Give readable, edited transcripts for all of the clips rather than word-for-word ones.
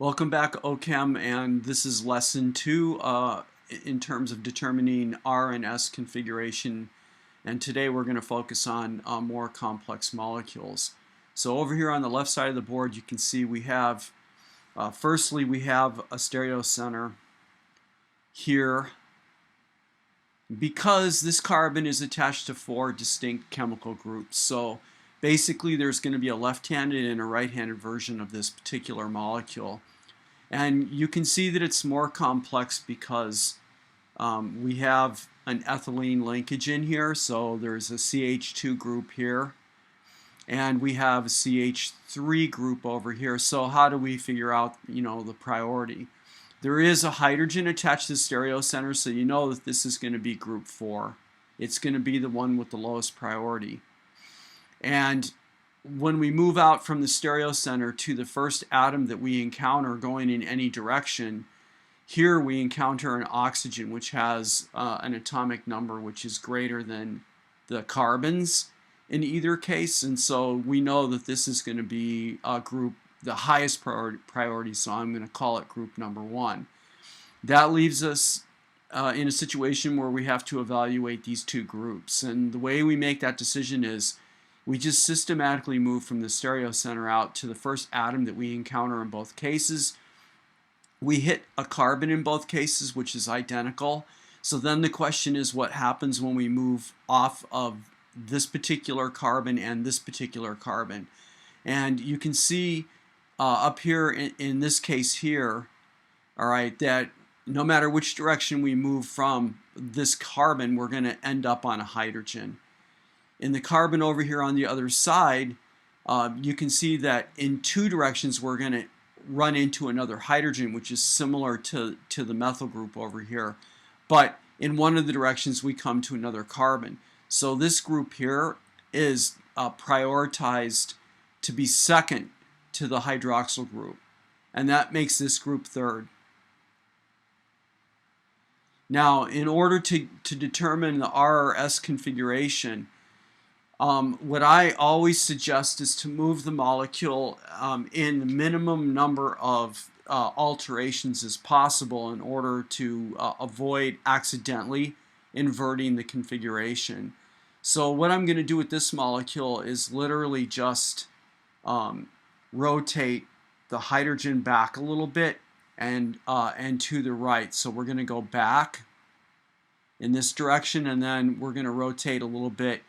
Welcome back, Ochem, and this is lesson 2 in terms of determining R and S configuration. And today we're going to focus on more complex molecules. So over here on the left side of the board, you can see we have, firstly, we have a stereocenter here. Because this carbon is attached to 4 distinct chemical groups. So basically there's going to be a left-handed and a right-handed version of this particular molecule. And you can see that it's more complex because we have an ethylene linkage in here. So there's a CH2 group here. And we have a CH3 group over here. So how do we figure out, the priority? There is a hydrogen attached to the stereocenter, so you know that this is going to be group 4. It's going to be the one with the lowest priority. And when we move out from the stereocenter to the first atom that we encounter going in any direction, here we encounter an oxygen which has an atomic number which is greater than the carbons in either case, and so we know that this is going to be a group the highest priority, so I'm going to call it group number 1. That leaves us in a situation where we have to evaluate these two groups, and the way we make that decision is we just systematically move from the stereocenter out to the first atom that we encounter in both cases. We hit a carbon in both cases, which is identical. So then the question is, what happens when we move off of this particular carbon and this particular carbon? And you can see up here in this case here, all right, that no matter which direction we move from this carbon, we're going to end up on a hydrogen. In the carbon over here on the other side, you can see that in two directions we're going to run into another hydrogen, which is similar to the methyl group over here. But in one of the directions we come to another carbon. So this group here is prioritized to be second to the hydroxyl group, and that makes this group third. Now, in order to determine the R or S configuration, what I always suggest is to move the molecule in the minimum number of alterations as possible in order to avoid accidentally inverting the configuration. So what I'm going to do with this molecule is literally just rotate the hydrogen back a little bit and to the right. So we're going to go back in this direction, and then we're going to rotate a little bit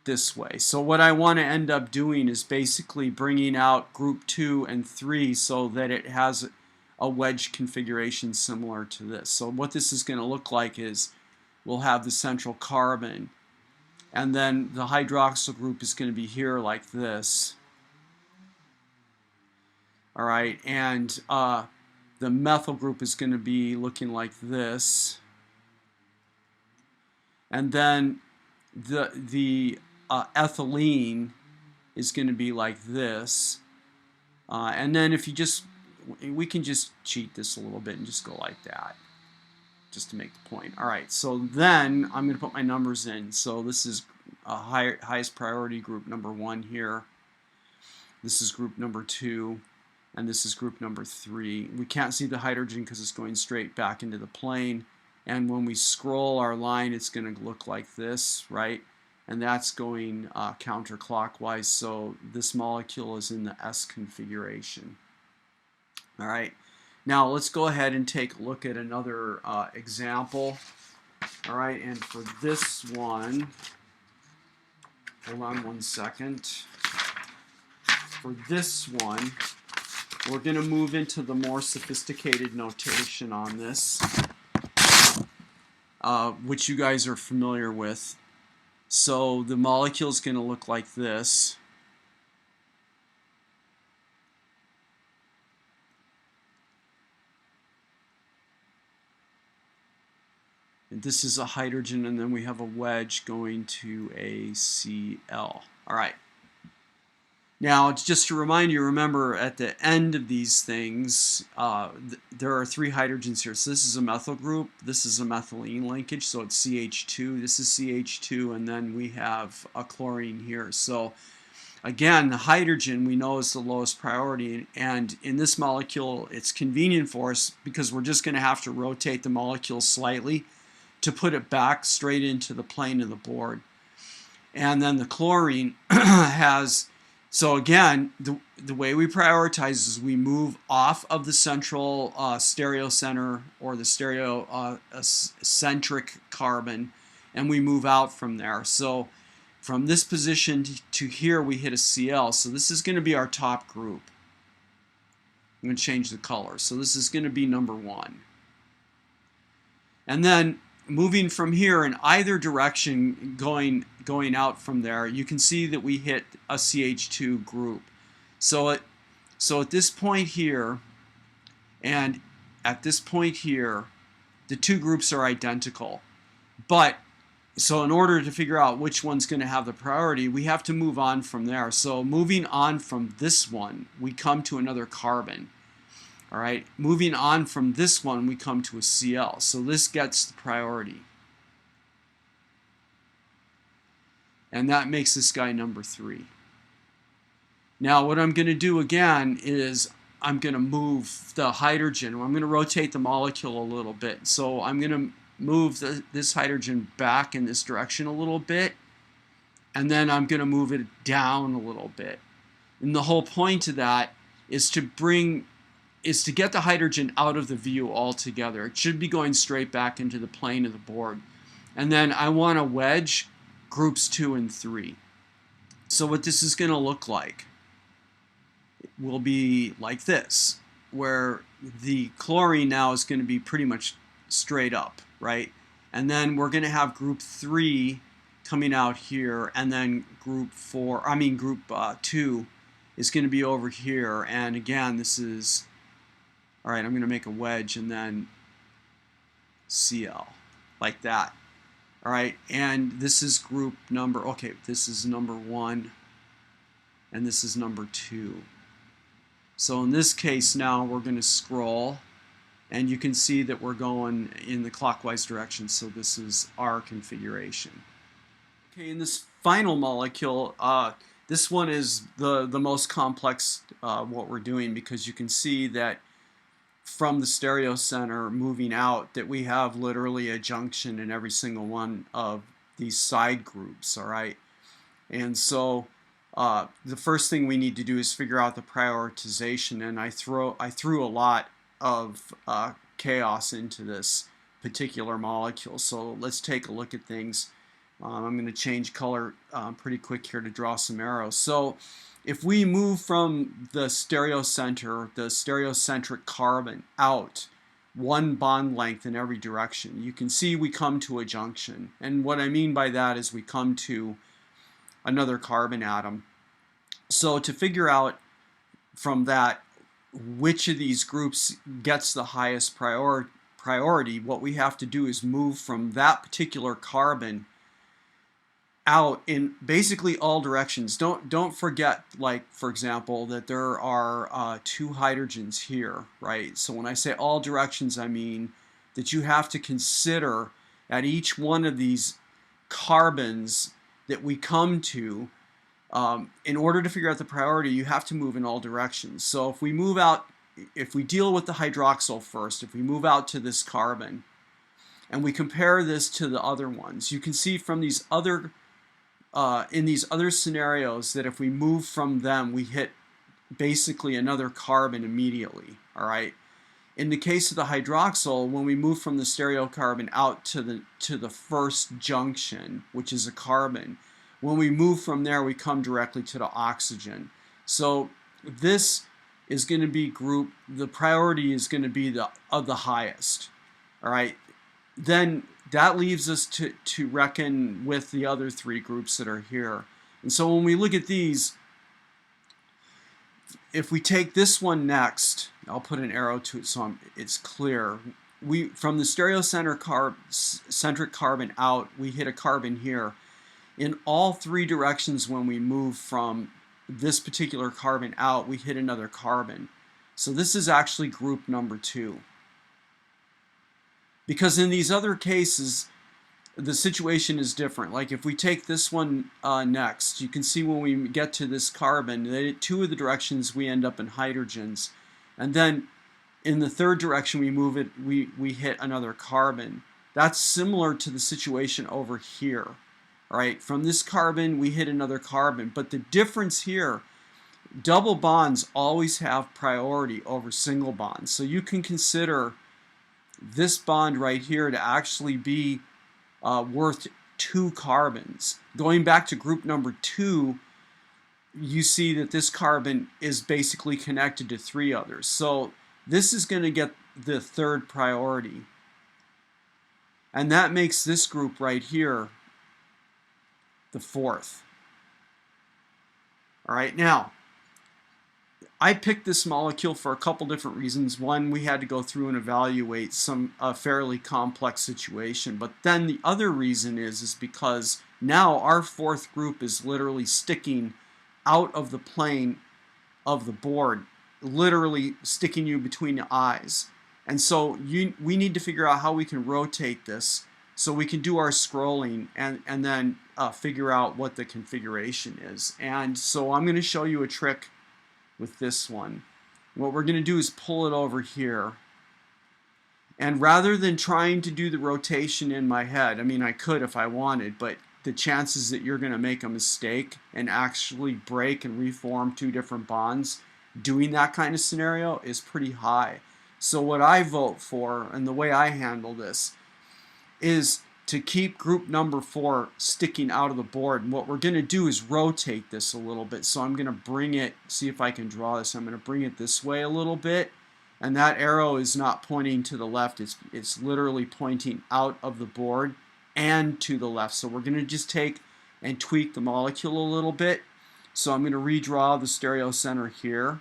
this way. So what I want to end up doing is basically bringing out group 2 and 3 so that it has a wedge configuration similar to this. So what this is going to look like is we'll have the central carbon, and then the hydroxyl group is going to be here like this. All right, and the methyl group is going to be looking like this, and then the ethylene is going to be like this, and then if you we can just cheat this a little bit and just go like that, just to make the point. All right, so then I'm going to put my numbers in. So this is highest priority group number 1 here. This is group number 2. And this is group number 3. We can't see the hydrogen because it's going straight back into the plane. And when we scroll our line, it's going to look like this, right? And that's going counterclockwise. So this molecule is in the S configuration. All right. Now let's go ahead and take a look at another example. All right. And for this one, hold on one second. For this one, we're going to move into the more sophisticated notation on this, which you guys are familiar with. So the molecule is going to look like this. And this is a hydrogen, and then we have a wedge going to a Cl. All right. Now, just to remind you, remember at the end of these things, there are 3 hydrogens here. So this is a methyl group, this is a methylene linkage, so it's CH2, this is CH2, and then we have a chlorine here. So Again, the hydrogen we know is the lowest priority, and in this molecule it's convenient for us because we're just going to have to rotate the molecule slightly to put it back straight into the plane of the board. And then the chlorine has, so again, the way we prioritize is we move off of the central stereocenter or the stereocentric carbon, and we move out from there. So from this position to here, we hit a Cl. So this is going to be our top group. I'm going to change the color. So this is going to be number 1. And then moving from here in either direction, going out from there, you can see that we hit a CH2 group. So at this point here and at this point here, the two groups are identical. But so in order to figure out which one's going to have the priority, we have to move on from there. So moving on from this one, we come to another carbon. All right, moving on from this one, we come to a Cl. So this gets the priority. And that makes this guy number 3. Now what I'm going to do again is I'm going to move the hydrogen. I'm going to rotate the molecule a little bit. So I'm going to move this hydrogen back in this direction a little bit, and then I'm going to move it down a little bit. And the whole point of that is to get the hydrogen out of the view altogether. It should be going straight back into the plane of the board. And then I want to wedge groups 2 and 3. So what this is going to look like will be like this, where the chlorine now is going to be pretty much straight up, right? And then we're going to have group 3 coming out here, and then group 2 is going to be over here. And again, this is, all right, I'm going to make a wedge and then Cl, like that. All right, and this is group number, okay, this is number 1, and this is number 2. So in this case now we're going to scroll, and you can see that we're going in the clockwise direction, so this is our configuration. Okay, in this final molecule, this one is the most complex what we're doing, because you can see that from the stereocenter moving out that we have literally a junction in every single one of these side groups, all right? And so the first thing we need to do is figure out the prioritization, and I threw a lot of chaos into this particular molecule. So let's take a look at things. I'm going to change color pretty quick here to draw some arrows. So if we move from the stereocenter, the stereocentric carbon, out one bond length in every direction, you can see we come to a junction. And what I mean by that is we come to another carbon atom. So to figure out from that which of these groups gets the highest priority, what we have to do is move from that particular carbon out in basically all directions. Don't forget, like, for example, that there are 2 hydrogens here, right? So when I say all directions, I mean that you have to consider at each one of these carbons that we come to, in order to figure out the priority, you have to move in all directions. So if we move out, if we deal with the hydroxyl first, if we move out to this carbon and we compare this to the other ones, you can see from these other in these other scenarios that if we move from them, we hit basically another carbon immediately, all right? In the case of the hydroxyl, when we move from the stereocarbon out to the first junction, which is a carbon, when we move from there, we come directly to the oxygen. So this is going to be the priority is going to be the highest, all right? Then that leaves us to reckon with the other 3 groups that are here. And so when we look at these, if we take this one next, I'll put an arrow to it so it's clear. From the stereocentric carbon out, we hit a carbon here. In all 3 directions when we move from this particular carbon out, we hit another carbon. So this is actually group number 2. Because in these other cases, the situation is different. Like if we take this one next, you can see when we get to this carbon, that two of the directions we end up in hydrogens, and then in the third direction we move it, we hit another carbon. That's similar to the situation over here. All right, from this carbon we hit another carbon, but the difference here, double bonds always have priority over single bonds. So you can consider this bond right here to actually be worth 2 carbons. Going back to group number 2, you see that this carbon is basically connected to 3 others. So this is going to get the third priority. And that makes this group right here the fourth. All right, now, I picked this molecule for a couple different reasons. One, we had to go through and evaluate a fairly complex situation. But then the other reason is because now our fourth group is literally sticking out of the plane of the board, literally sticking you between the eyes. And so we need to figure out how we can rotate this so we can do our scrolling and then figure out what the configuration is. And so I'm going to show you a trick with this one. What we're going to do is pull it over here, and rather than trying to do the rotation in my head, I mean I could if I wanted, but the chances that you're going to make a mistake and actually break and reform 2 different bonds doing that kind of scenario is pretty high. So what I vote for, and the way I handle this, is to keep group number 4 sticking out of the board. And what we're going to do is rotate this a little bit. So I'm going to bring it, see if I can draw this. I'm going to bring it this way a little bit. And that arrow is not pointing to the left. It's literally pointing out of the board and to the left. So we're going to just take and tweak the molecule a little bit. So I'm going to redraw the stereocenter here.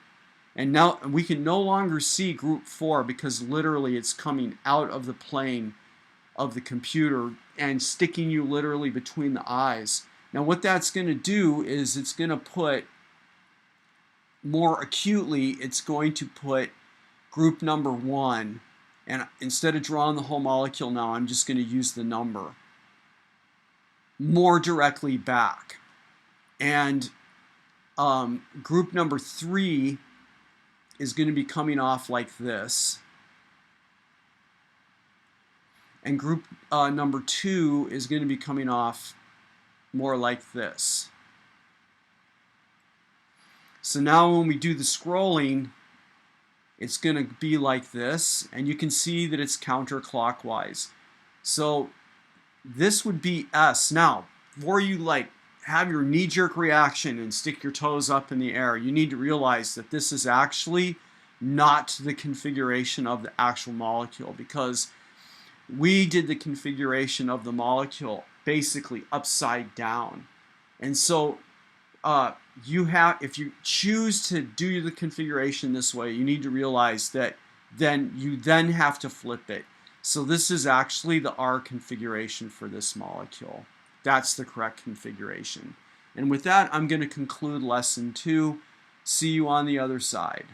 And now we can no longer see group 4 because literally it's coming out of the plane of the computer and sticking you literally between the eyes. Now what that's going to do is it's going to put, more acutely, it's going to put group number 1, and instead of drawing the whole molecule now, I'm just going to use the number, more directly back. And group number 3 is going to be coming off like this. And group number 2 is going to be coming off more like this. So now when we do the scrolling, it's going to be like this, and you can see that it's counterclockwise. So this would be S. Now, before you have your knee-jerk reaction and stick your toes up in the air, you need to realize that this is actually not the configuration of the actual molecule, because we did the configuration of the molecule basically upside down. And so if you choose to do the configuration this way, you need to realize that you have to flip it. So this is actually the R configuration for this molecule. That's the correct configuration. And with that, I'm going to conclude lesson 2. See you on the other side.